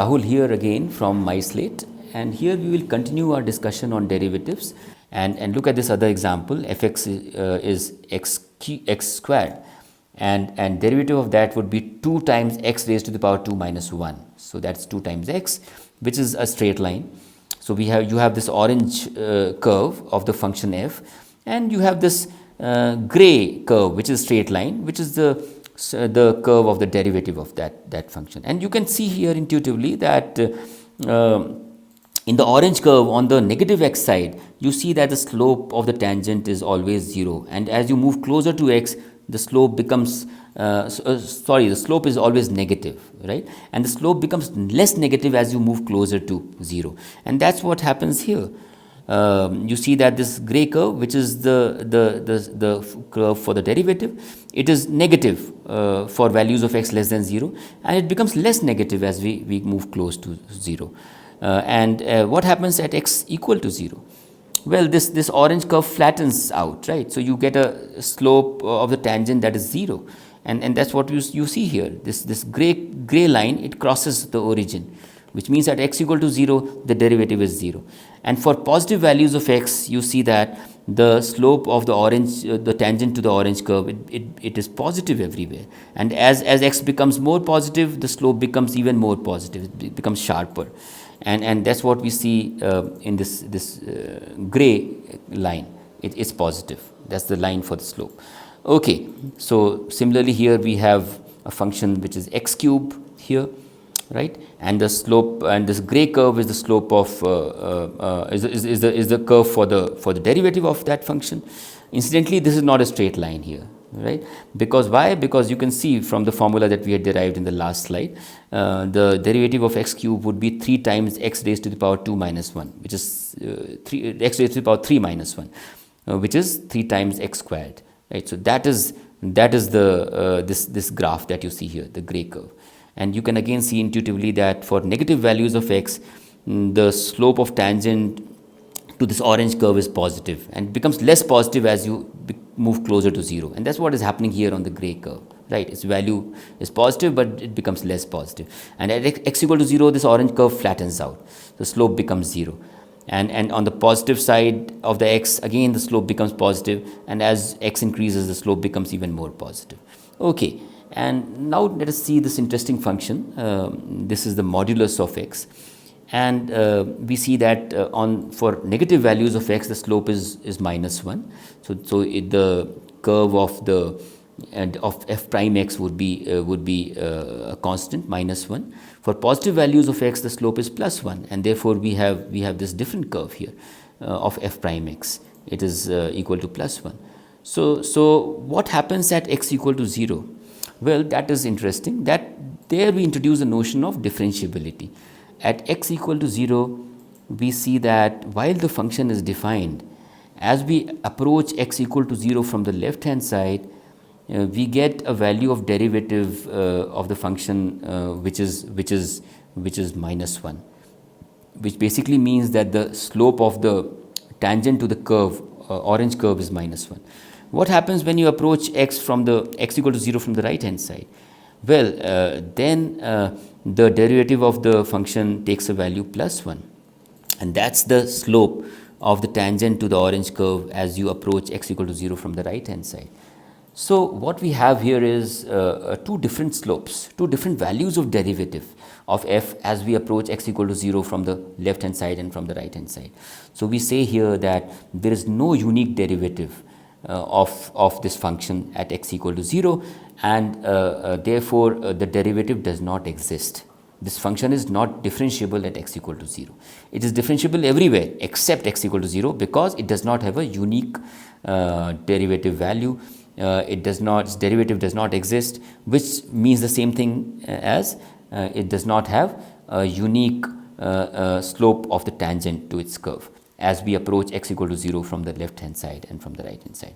Rahul here again from MySlate, and here we will continue our discussion on derivatives and look at this other example. Fx is x squared, and derivative of that would be 2 times x raised to the power 2 minus 1. So that's 2 times x, which is a straight line. So you have this orange curve of the function f, and you have this gray curve, which is straight line, which is the curve of the derivative of that function. And you can see here intuitively that in the orange curve on the negative x side, you see that the slope of the tangent is always 0, and as you move closer to x, the slope becomes the slope is always negative, right? And the slope becomes less negative as you move closer to 0, and that's what happens here. You see that this gray curve, which is the curve for the derivative, it is negative for values of x less than 0, and it becomes less negative as we move close to 0. What happens at x equal to 0? Well, this orange curve flattens out, right? So you get a slope of the tangent that is 0, and that's what you see here. This gray line, it crosses the origin, which means at x equal to 0, the derivative is 0. And for positive values of x, you see that the slope of the orange, the tangent to the orange curve, it is positive everywhere. And as x becomes more positive, the slope becomes even more positive, it becomes sharper. And that's what we see in this gray line. It's positive. That's the line for the slope. Okay, so similarly here we have a function which is x cube here, right? And the slope, and this gray curve is the slope of is the curve for the derivative of that function. Incidentally, this is not a straight line here, right? Because why? Because you can see from the formula that we had derived in the last slide, the derivative of x cube would be 3 times x raised to the power 2 minus 1, which is x raised to the power 3 minus 1, which is 3 times x squared, right? So that is the this graph that you see here, the gray curve. And you can again see intuitively that for negative values of x, the slope of tangent to this orange curve is positive, and it becomes less positive as you move closer to 0. And that's what is happening here on the gray curve, right? Its value is positive, but it becomes less positive. And at x equal to 0, this orange curve flattens out. The slope becomes 0. And on the positive side of the x, again the slope becomes positive, and as x increases, the slope becomes even more positive. Okay. And now let us see this interesting function. This is the modulus of x, and we see that for negative values of x, the slope is minus 1. So the curve of f prime x would be a constant minus 1. For positive values of x, the slope is plus 1, and therefore we have this different curve here of f prime x. It is equal to plus 1. So what happens at x equal to 0? Well, that is interesting. That there we introduce the notion of differentiability. At x equal to 0, we see that while the function is defined, as we approach x equal to 0 from the left hand side, we get a value of derivative of the function which is minus 1, which basically means that the slope of the tangent to the curve, orange curve, is minus 1. What happens when you approach x from the x equal to 0 from the right hand side? Well, then the derivative of the function takes a value plus 1, and that's the slope of the tangent to the orange curve as you approach x equal to 0 from the right hand side. So what we have here is two different slopes, two different values of derivative of f as we approach x equal to 0 from the left hand side and from the right hand side. So we say here that there is no unique derivative of this function at x equal to 0, and therefore the derivative does not exist. This function is not differentiable at x equal to 0. It is differentiable everywhere except x equal to 0, because it does not have a unique derivative value. Its derivative does not exist, which means the same thing as it does not have a unique slope of the tangent to its curve as we approach x equal to 0 from the left hand side and from the right hand side.